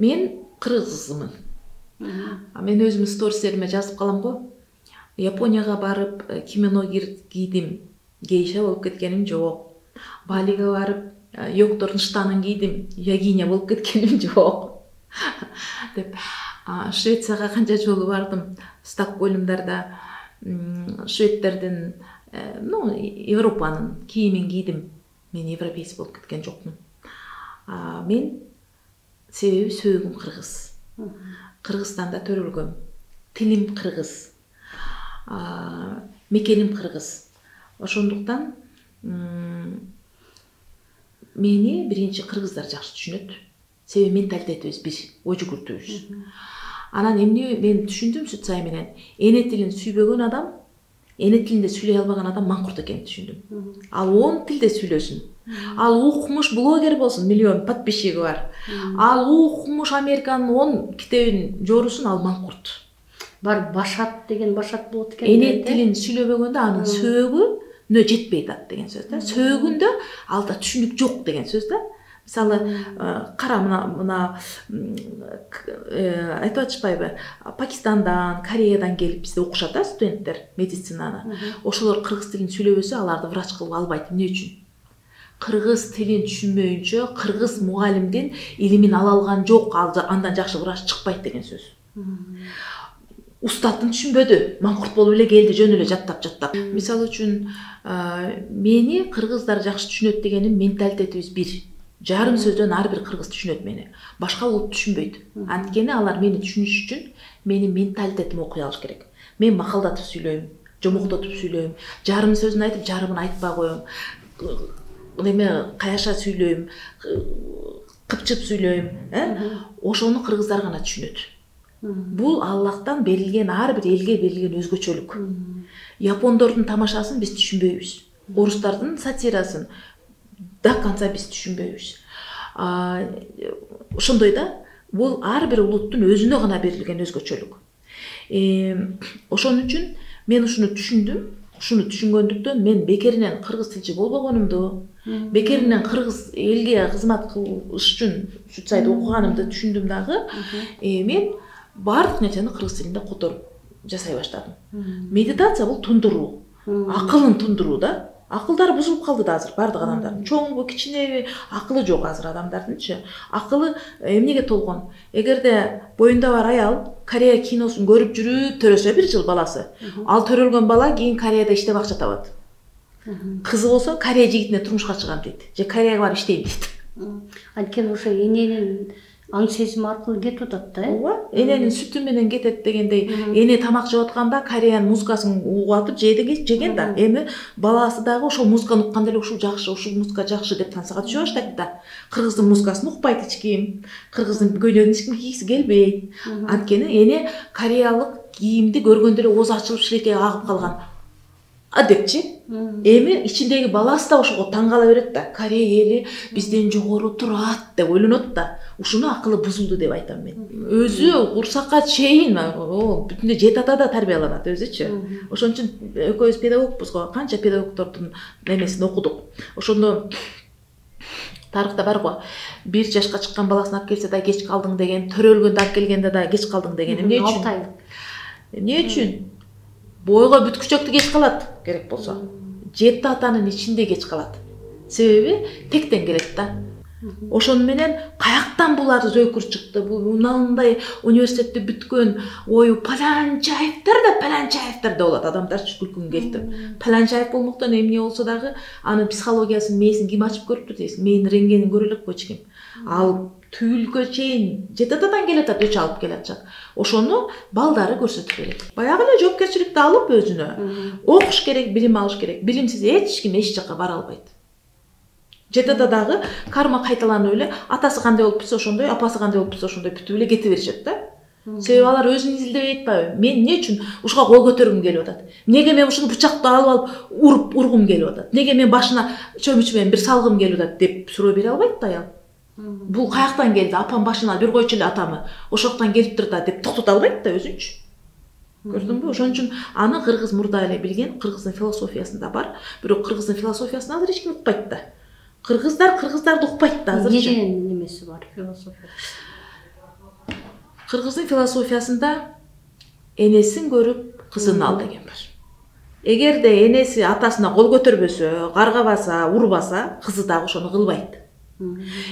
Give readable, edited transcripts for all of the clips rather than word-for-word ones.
Мен кыргызмын. Мен өзүм стористериме жазып калам го. Японияга барып кимоно кийдим. Гейша болуп кеткеним жок. Балига барып йогтордун штанын кийдим. Ягиня болуп кеткеним жок. Деп Швецияга канча жолу бардым. Стокгольмдарда шведтердин, Европанын кийимин кийдим. Мен европейец болуп кеткен жокмун. Мен себеби сөөгүм кыргыз. Кыргызстанда төрөлгөм. Тилим кыргыз. Мекеним кыргыз. Ошондуктан мени биринчи кыргыздар жакшы түшүнөт. Себеби менталитетибиз бир, ой жүгүртүбүз. Анан эмне мен түшүндүм Сүтсай менен? Эне тилин сүйбөгөн адам, эне тилинде сүйлөй албаган адам маңкурт экенин түшүндүм. Ал 10 тилде сүйлөсүн. Ал укмуш блогер болсун, миллион подписчиги бар. Ал укмуш Американын 10 китебин жорусун, ал маңкурт. Бар башат деген башат болот экен. Эне тилин сүйлөбөгөндө анын сөөгүнө жетпей атат деген сөз да. Сөөгүндө алда түшүнүк жок деген сөз да. Мисалы, кара мына айтып атышпайбы? Пакистандан, Кореядан келип бизде окушат да студенттер медицинаны. Ошолор кыргыз тилин сүйлөбөсө, аларды врач кылып албайт. Эмне үчүн? Кыргыз тилин түшүнбөйүнчө кыргыз мугалимдин илимин ала алган жок, андан жакшы врач чыкпайт деген сөз. Устатын түшүнбөдү, маңкурт болуп эле келди, жөн эле жаттап. Мисалы үчүн, мени кыргыздар жакшы түшүнөт дегеним менталитетибиз бир. Жарым сөздөн ар бир кыргыз түшүнөт мени. Башка улут түшүнбөйт. Анткени алар мени түшүнүш үчүн менин менталитетим окуй алыш керек. Мен макалдатып сүйлөйм, жомоктотуп сүйлөйм, жарым сөзүн айтып, жарымын айтпай коем. Каяша сүйлөйм, кыпчып сүйлөйм, ошону кыргыздар гана түшүнөт. Бул Аллахтан берилген, ар бир элге берилген өзгөчөлүк. Япондордун тамашасын биз түшүнбөйбүз. Орустардын сатирасын до конца биз түшүнбөйбүз. Ошондой да, бул ар бир улуттун өзүнө гана берилген өзгөчөлүк. Ошон үчүн мен ушуну түшүндүм. Ушуну түшүнгөндүктөн мен бекеринен кыргыз тилчи болбогонумду, бекеринен кыргыз элге кызмат кылыш үчүн Сүтсайды окуганымды түшүндүм дагы. Мен бардык нерсени кыргыз тилинде которуп жасай баштадым. Медитация бул тундуруу, акылын тундуруу да. Акылдары бузулуп калды да азыр бардык адамдардын. Чоңбу, кичинеби, акылы жок азыр адамдардынчы. Акылы эмнеге толгон? Эгерде боюнда бар аял Корея киносун көрүп жүрүп төрөсө 1 жыл баласы, ал төрөлгөн бала кийин Кореяда иштеп акча табат. Кызы болсо Корея жигитине турмушка чыгам дейт, же Кореяга барып иштейм дейт. Анткени ошо эненин аң сезим аркылуу кетип атат да. Ооба, эненин сүтү менен кетет дегендей, эне тамак жеп атканда Кореянын музыкасын угатып жеген да. Эми баласы дагы ошол музыканы укканда эле ушул жакшы, ушул музыка жакшы деп тансага түшө баштайт да. Кыргыздын музыкасын укпайт эч ким, кыргыздын көйлөгүн эч ким кийгиси келбейт. Анткени эне кореялык кийимди көргөндө эле ооз ачылып шилекей агып калган. Депчи. Эми ичиндеги баласы да ошого таң кала берет да. Корея эли бизден жогору турат деп ойлонот да. Ушуну акылы бузулду деп айтам мен. Өзү курсакка чейин бүтүндөй 7 атада тарбияланат өзүчү. Ошон үчүн экөөбүз педагогпуз го. Канча педагогдордун немесин окудук. Ошондо тарыхта бар го. 1 жашка чыккан баласын алып келсе да кеч калдың деген, төрөлгөндө алып келгенде да кеч калдың деген. Эмне үчүн? Эмне үчүн? Бойго бүткүчөктү кеч калат керек болсо. 7 атанын ичинде кеч калат. Себеби тектен келет да. Ошону менен каяктан булар зөкүр чыкты? Бул мындай университетти бүткөн ою Паланчаевдер да болот. Адамдар күлкүн келди. Паланчаев болмоктон эмне болсо дагы анын психологиясын, мээсин ким ачып көрүптүр дейсиң? Менин рентгенин көрө элек эч ким. Ал түйүлгө чейин 7 атадан келет, өч алып келатат. Ошону балдары көрсөтүп берет. Баягы эле жоопкерчиликти алып өзүнө окуш керек, билим алыш керек. Билимсиз эч ким эч жака бара албайт. 7 атадагы карма кайталанып эле атасы кандай болуп бүтсө ошондой, апасы кандай болуп бүтсө ошондой бүтүп эле кете беришет да. Себеби алар өзүн изилдебей атпайбы? Мен эмне үчүн ушуга кол көтөргүм келип атат? Неге мен ушуну бычакты алып ургум келип атат? Неге мен башына чөмүч менен бир салгым келип атат деп суроо бере албайт да аял. Бул каяктан келди? Апам башына бир койчу эле атамы. Ошоктон келиптир да деп токтото албайт да өзүнчү. Көрдүңбү? Ошон үчүн аны кыргыз мурда эле билген, кыргыздын философиясында бар. Бирок кыргыздын философиясын азыр эч ким укпайт да. Кыргыздарды укпайт да азыр. Неге немеси бар философия? Кыргыздын философиясында энесин көрүп кызын ал деген бар. Эгерде энеси атасына кол көтөрбөсө, каргабаса, урбаса, кызы дагы ошону кылбайт.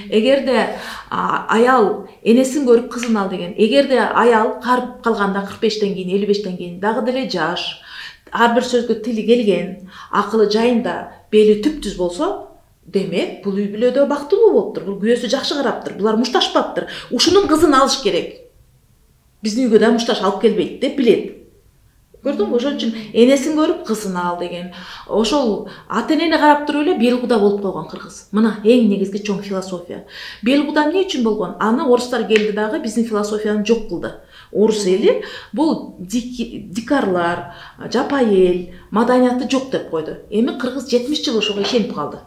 Эгерде аял энесин көрүп кызын ал деген, эгерде аял карып калганда 45-тен кийин, 55-тен кийин дагы деле жаш, ар бир сөзгө тили келген, акылы жайында, бели түптүз болсо, демек бул үй бүлөдө бактылуу болуптур, бул күйөөсү жакшы караптыр, булар мушташпаптыр. Ушунун кызын алыш керек. Биздин үйгө да мушташ алып келбейт деп билет. Көрдүңбү? Ошон үчүн энесин көрүп кызын ал деген. Ошол ата-энени карап туруп эле белгуда болуп койгон кыргыз. Мына эң негизги чоң философия. Белгуда эмне үчүн болгон? Аны орустар келди дагы биздин философияны жок кылды. Орус эли бул дикарлар, жапайы эл, маданияты жок деп койду. Эми кыргыз 70 жыл ошого ишенип калды.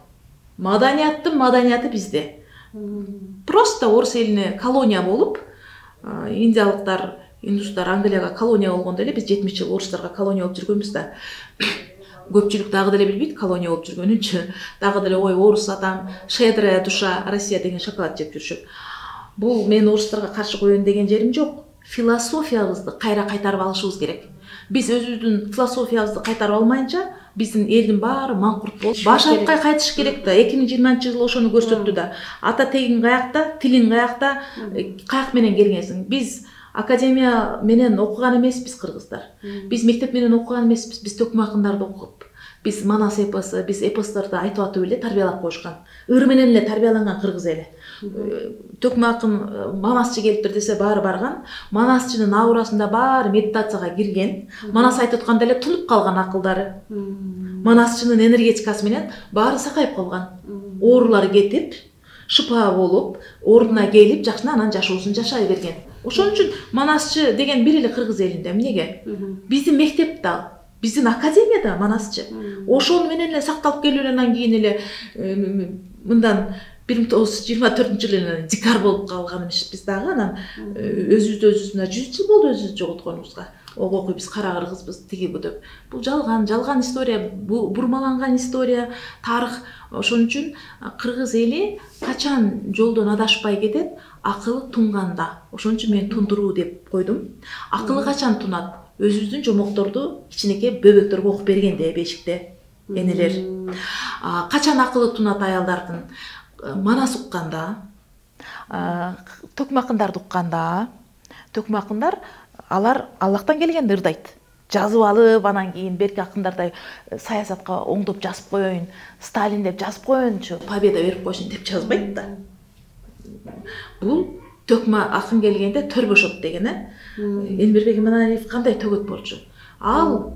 Маданияты бизде. Просто орус элине колония болуп, индиялыктар, индустар Англияга колония болгондо эле биз 70 жыл орустарга колония болуп жүргөнбүз да. Көпчүлүк дагы деле билбейт колония болуп жүргөнүнчү. Дагы деле ой орус адам, щедрая душа, Россия деген шоколад жеп жүрүшөт. Бул мен орустарга каршы коеюн деген жерим жок. Философиябызды кайра кайтарып алышыбыз керек. Биз өзүбүздүн философиябызды кайтарып алмайынча, биздин элдин баары маңкурт болуп, башкатка кайтыш керек да. 2020-жыл ошону көрсөттү да. Ата тегиң каякта, тилиң каякта, каяк менен келгенсиң. Биз академия менен окуган эмеспиз кыргыздар. Биз мектеп менен окуган эмеспиз. Биз төкмө акындарды окуп, биз манас эпосу, биз эпосторду айтып атып эле тарбиялап коюшкан. Ыр менен эле тарбияланган кыргыз эли. Төкмө акын манасчы келиптир десе баары барган. Манасчынын аурасында баары медитацияга кирген. Манас айтып атканда эле тунуп калган акылдары. Манасчынын энергетикасы менен баары сакайып калган. Оорулары кетип, шыпа болуп, ордуна келип, жакшына анан жашоосун жашай берген. Ошон үчүн манасчы деген бир эле кыргыз элинде. Эмнеге? Биздин мектепте, биздин академияда манасчы. Ошону менен эле сакталып келип анан кийин эле мындан 1924-жылы эле дикар болуп калган эмеспиз дагы. Анан өзүбүз мына 100 жыл болду өзүбүздү жоготконубузга. Ого биз кара кыргызбыз тиги бу деп. Бул жалган история, бул бурмаланган история, тарых. Ошон үчүн кыргыз эли качан жолдон адашпай кетет? Акылы тунганда. Ошон үчүн мен тундуруу деп койдум. Акылы качан тунат? Өзүбүздүн жомокторду кичинекей бөбөктөргө окуп бергенде бешикте энелер. Качан акылы тунат аялдардын? Манас укканда, төкмө акындарды укканда, төкмө акындар алар Аллахтан келгенди ырдайт. Жазып алып, анан кийин берки акындардай саясатка оңдоп жазып коеюн, Сталин деп жазып коеюнчу, победа берип койсун деп жазбайт да. Бул төкмө акын келгенде төр бошот деген, Элмирбек Иманалиев кандай төгөт болчу? Ал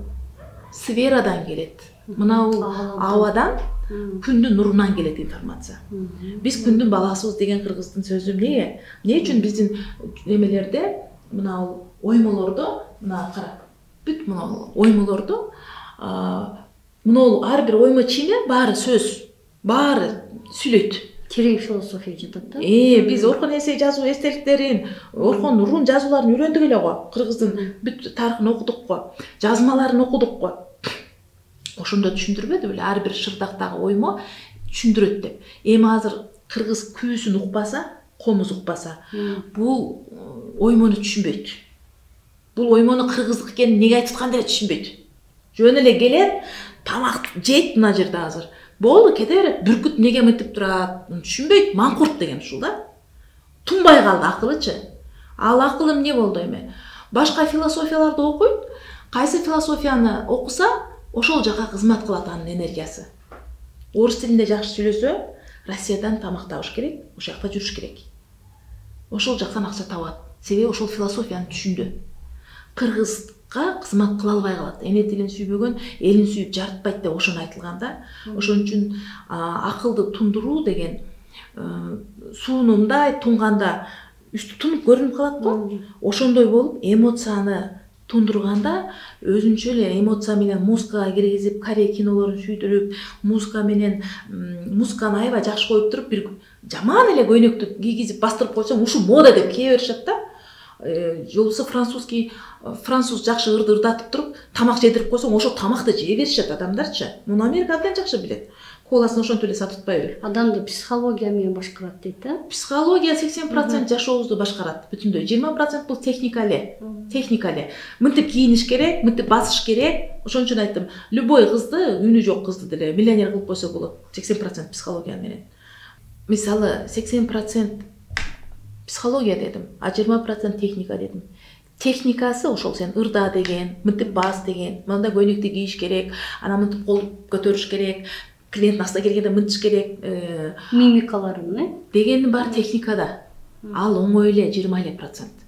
сферадан келет. Мына бул абадан, күндүн нурунан келет информация. Биз күндүн баласыбыз деген кыргыздын сөзү эмне? Эмне үчүн биздин немелерде мына оймолордо, мына карап, бүт мына оймолордо, мына ар бир оймо чийме баары сөз, баары сүйлөйт. Терең философия жатат да. Биз Орхон эсей жазуу эстеликтерин, Орхон Рун жазууларын үйрөндүк эле го. Кыргыздын бүт тарыхын окудук го, жазмаларын окудук го. Ошондо түшүндүрбөдү беле, ар бир шырдактагы оймо түшүндүрөт деп. Эми азыр кыргыз күүсүн укпаса, комуз укпаса, бул оймону түшүнбөйт. Бул оймону кыргыздык экенин неге айтып атканын деле түшүнбөйт. Жөн эле келет, тамак жейт мына жерде азыр. Болду, кете берет. Бүркүт неге мынтип турат? Түшүнбөйт. Маңкурт деген ушул да. Тунбай калды акылычы. Ал акылы эмне болду эми? Башка философияларды окуйт. Кайсы философияны окуса, ошол жака кызмат кылат анын энергиясы. Орус тилинде жакшы сүйлөсө, Россиядан тамак табыш керек, ошол жакта жүрүш керек. Ошол жактан акча табат. Себеби ошол философияны түшүндү. Кыргызга кызмат кыла албай калат. Эне тилин сүйбөгөн элин сүйүп жарытпайт деп ошону айтылганда. Ошон үчүн акылды тундуруу деген суунумдай тунганда үстү тунуп көрүнүп калат го. Ошондой болуп эмоцияны тундурганда өзүнчө эле эмоция менен музыкага киргизип, Корей кинолорун сүйдүрүп, музыканы аябай жакшы коюп туруп, бир жаман эле көйнөктү кийгизип бастырып койсоң, ушу мода деп кие беришет да. Жолбосо француз жакшы ырдатып туруп, тамак жедирип койсоң, ошол тамакты жей беришет адамдарчы. Муну Америка абдан жакшы билет. Коласын ошентип эле сатып атпайбы? Адамды психология менен башкарат дейт да. Психология 80% жашообузду башкарат бүтүндөй. 20% бул техника эле. Техника эле. Мынтип кийиниш керек, мынтип басыш керек. Ошон үчүн айттым, любой кызды, үнү жок кызды деле миллионер кылып койсо болот. 80% психология менен. Мисалы 80% психология дедим, а 20% техника дедим. Техникасы ошол сен ырда деген, мынтип бас деген, мындай көйнөктү кийиш керек, анан мынтип кол көтөрүш керек, клиент астына келгенде мынтыш керек, Мимикаларын, дегенин баары техникада. Ал оңой эле 20%.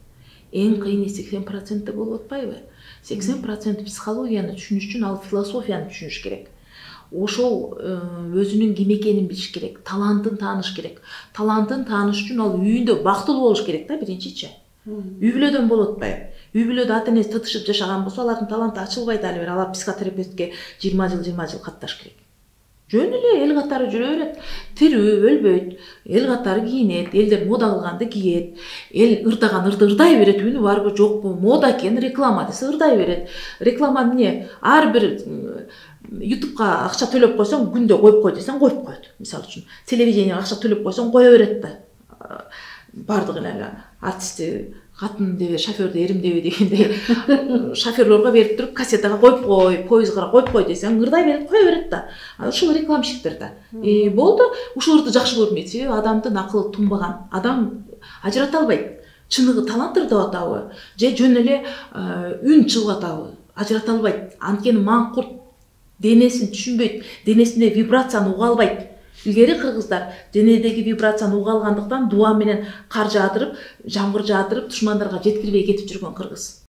Эң кыйыны 80% болуп атпайбы? 80% психологияны түшүнүш үчүн ал философияны түшүнүш керек. Ошол өзүнүн ким экенин билиш керек, талантын тааныш керек. Талантын тааныш үчүн ал үйүндө бактылуу болуш керек да биринчичи. Үй бүлөдөн болуп атпайбы? Үй бүлөдө ата энеси тытышып жашаган болсо, алардын таланты ачылбайт али бир. Алар психотерапевтке 20 жыл катташ керек. Жөн эле эл катары жүрө берет. Тирүү, өлбөйт. Эл катары кийинет, элдер мода кылганды кийет. Эл ырдаган ырдай берет, үнү барбы жокпу, мода экен, реклама десе ырдай берет. Реклама эмне? Ар бир YouTube'га акча төлөп койсоң, күндө коюп кой десең, коюп коет. Мисалы үчүн, телевидениеге акча төлөп койсоң, кое берет да. Бардыгын эле артистти, катын деби, шофёрдү эримдеби дегендей шофёрлорго берип туруп, кассетага коюп кой, поездга коюп кой десең, ырдай берет, кое берет да. Ушул рекламщиктер да. Болду, ушул ырды жакшы көрмөйт. Себеби адамдын акылы тунбаган. Адам ажырата албайт. Чыныгы талант ырдап атабы, же жөн эле үн чыгып атабы, ажырата албайт. Анткени маңкурт денесин түшүнбөйт, денесинде вибрацияны уга албайт. Илгери кыргыздар денедеги вибрацияны уга алгандыктан дуа менен кар жаадырып, жамгыр жаадырып, душмандарга жеткирбей кетип жүргөн кыргыз.